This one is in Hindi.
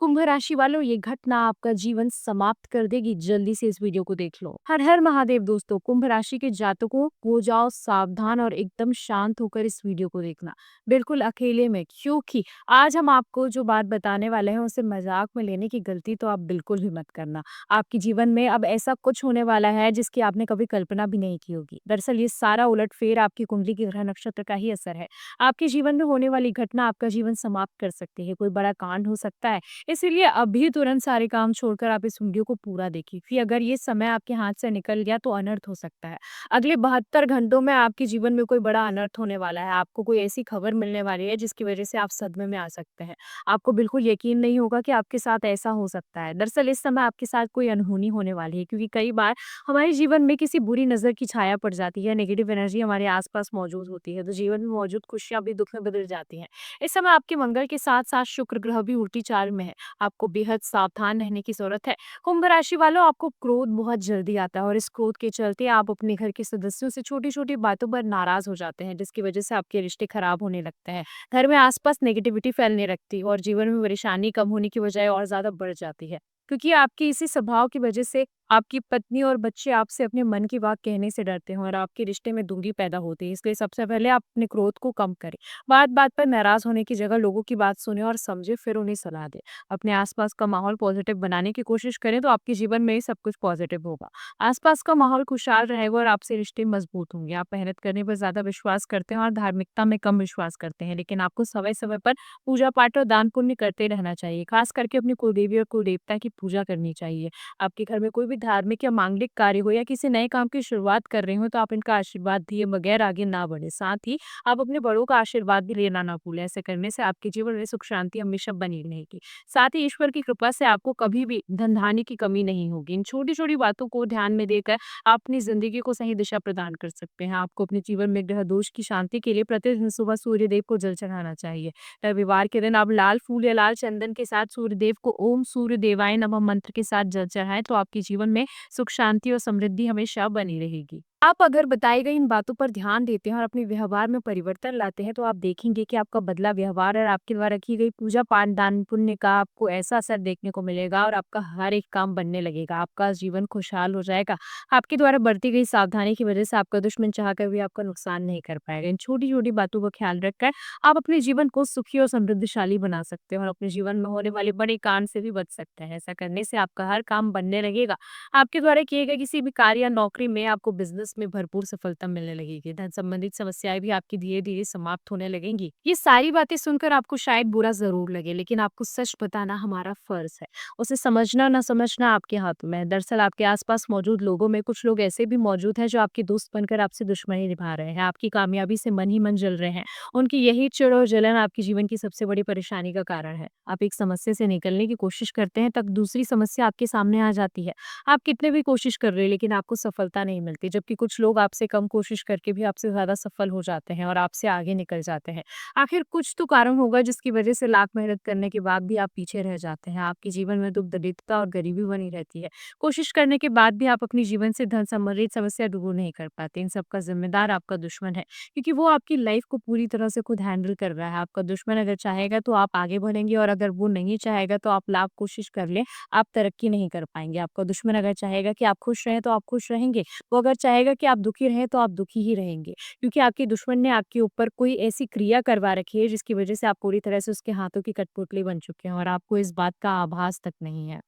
कुंभ राशि वालों, ये घटना आपका जीवन समाप्त कर देगी। जल्दी से इस वीडियो को देख लो। हर हर महादेव दोस्तों, कुंभ राशि के जातकों हो जाओ सावधान और एकदम शांत होकर इस वीडियो को देखना। बिल्कुल अकेले में, क्योंकि आज हम आपको जो बात बताने वाले हैं उसे मजाक में लेने की गलती तो आप बिल्कुल भी मत करना। आपके जीवन में अब ऐसा कुछ होने वाला है जिसकी आपने कभी कल्पना भी नहीं की होगी। दरअसल ये सारा उलटफेर आपकी कुंडली के ग्रह नक्षत्र का ही असर है। आपके जीवन में होने वाली घटना आपका जीवन समाप्त कर सकती है। कोई बड़ा कांड हो सकता है, इसीलिए अभी तुरंत सारे काम छोड़कर आप इस वीडियो को पूरा देखिए, कि अगर ये समय आपके हाथ से निकल गया तो अनर्थ हो सकता है। अगले 72 घंटों में आपके जीवन में कोई बड़ा अनर्थ होने वाला है। आपको कोई ऐसी खबर मिलने वाली है जिसकी वजह से आप सदमे में आ सकते हैं। आपको बिल्कुल यकीन नहीं होगा कि आपके साथ ऐसा हो सकता है। दरअसल इस समय आपके साथ कोई अनहोनी होने वाली है, क्योंकि कई बार हमारे जीवन में किसी बुरी नज़र की छाया पड़ जाती है, नेगेटिव एनर्जी हमारे आस-पास मौजूद होती है, तो जीवन में मौजूद खुशियाँ भी दुःख में बदल जाती हैं। इस समय आपके मंगल के साथ-साथ शुक्र ग्रह भी उल्टी चाल में है। आपको बेहद सावधान रहने की ज़रूरत है। कुंभ राशि वालों, आपको क्रोध बहुत जल्दी आता है और इस क्रोध के चलते आप अपने घर के सदस्यों से छोटी-छोटी बातों पर नाराज़ हो जाते हैं, जिसकी वजह से आपके रिश्ते खराब होने लगते हैं। घर में आस-पास नेगेटिविटी फैलने लगती है और जीवन में परेशानी कम होने की बजाय और ज़्यादा बढ़ जाती है। क्योंकि आपकी इसी स्वभाव की वजह से आपकी पत्नी और बच्चे आपसे अपने मन की बात कहने से डरते हैं और आपके रिश्ते में दूरी पैदा होती है। इसलिए सबसे पहले आप अपने क्रोध को कम करें। बात-बात पर नाराज़ होने की जगह लोगों की बात सुनें और समझें, फिर उन्हें सलाह दें। अपने आसपास का माहौल पॉजिटिव बनाने की कोशिश करें तो आपके जीवन में ही सब कुछ पॉजिटिव होगा। आसपास का माहौल खुशहाल रहेगा और आपसे रिश्ते मजबूत होंगे। आप मेहनत करने पर ज़्यादा विश्वास करते हैं और धार्मिकता में कम विश्वास करते हैं, लेकिन आपको समय-समय पर पूजा पाठ और दान पुण्य करते रहना चाहिए। खास करके अपनी कुलदेवी और कुलदेवता की पूजा करनी चाहिए। आपके घर में कोई भी धार्मिक या मांगलिक कार्य हो या किसी नए काम की शुरुआत कर रहे हो तो आप इनका आशीर्वाद दिए बगैर आगे ना बढ़े। साथ ही आप अपने बड़ों का आशीर्वाद भी लेना ना भूलें। ऐसे करने से आपके जीवन में सुख शांति हमेशा बनी रहेगी। साथ ही ईश्वर की कृपा से आपको कभी भी धन-धान्य की कमी नहीं होगी। इन छोटी-छोटी बातों को ध्यान में देकर आप अपनी ज़िंदगी को सही दिशा प्रदान कर सकते हैं। आपको अपने जीवन में ग्रह दोष की शांति के लिए प्रतिदिन सुबह सूर्य देव को जल चढ़ाना चाहिए। रविवार के दिन आप लाल फूल या लाल चंदन के साथ सूर्य देव को ओम सूर्य देवाय नमः मंत्र के साथ जल चढ़ाएँ, तो आपके जीवन में सुख शांति और समृद्धि हमेशा बनी रहेगी। आप अगर बताई गई इन बातों पर ध्यान देते हैं और अपने व्यवहार में परिवर्तन लाते हैं, तो आप देखेंगे कि आपका बदला व्यवहार और आपके द्वारा की गई पूजा पाठ दान पुण्य का आपको ऐसा असर देखने को मिलेगा और आपका हर एक काम बनने लगेगा। आपका जीवन खुशहाल हो जाएगा। आपके द्वारा बरती गई सावधानी की वजह से आपका दुश्मन चाहकर भी आपका नुकसान नहीं कर पाएगा। इन छोटी-छोटी बातों का ख्याल रखकर आप अपने जीवन को सुखी और समृद्धशाली बना सकते हैं और अपने जीवन में होने वाले बड़े कांड से भी बच सकते हैं। ऐसा करने से आपका हर काम बनने लगेगा। आपके द्वारा किए गए किसी भी कार्य या नौकरी में आपको बिज़नेस में भरपूर सफलता मिलने लगेगी। धन संबंधित समस्याएँ भी आपकी धीरे-धीरे समाप्त होने लगेंगी। ये सारी बातें सुनकर आपको शायद बुरा ज़रूर लगे, लेकिन आपको सच बताना हमारा फ़र्ज़ है। उसे समझना ना समझना आपके हाथ में है। दरअसल आपके आस-पास मौजूद लोगों में कुछ लोग ऐसे भी मौजूद हैं जो आपके दोस्त बनकर आपसे दुश्मनी निभा रहे हैं। आपकी कामयाबी से मन ही मन जल रहे हैं। उनकी यही चिढ़ और जलन आपके जीवन की सबसे बड़ी परेशानी का कारण है। आप एक समस्या से निकलने की कोशिश करते हैं, तब दूसरी समस्या आपके सामने आ जाती है। आप कितने भी कोशिश कर रहे हैं, लेकिन आपको सफलता नहीं मिलती, जबकि कुछ लोग आपसे कम कोशिश करके भी आपसे ज़्यादा सफल हो जाते हैं और आपसे आगे निकल जाते हैं। आखिर कुछ तो कारण होगा जिसकी वजह से लाख मेहनत करने के बाद भी आप पीछे रह जाते हैं। आपके जीवन में दुःख दरिद्रता और गरीबी बनी रहती है। कोशिश करने के बाद भी आप अपने जीवन से धन संबंधित समस्या दूर नहीं कर पाते। इन सब का ज़िम्मेदार आपका दुश्मन है, क्योंकि वो आपकी लाइफ को पूरी तरह से खुद हैंडल कर रहा है। आपका दुश्मन अगर चाहेगा तो आप आगे बढ़ेंगे और अगर वो नहीं चाहेगा तो आप लाख कोशिश कर लें, आप तरक्की नहीं कर पाएँगे। आपका दुश्मन अगर चाहेगा कि आप खुश रहें तो आप खुश रहेंगे, वो अगर चाहेगा कि आप दुखी रहें तो आप दुखी ही रहेंगे। क्योंकि आपके दुश्मन ने आपके ऊपर कोई ऐसी क्रिया करवा रखी है जिसकी वज़ह से आप पूरी तरह से उसके हाथों की कठपुतली बन चुके हैं और आपको इस बात का आभास तक नहीं है।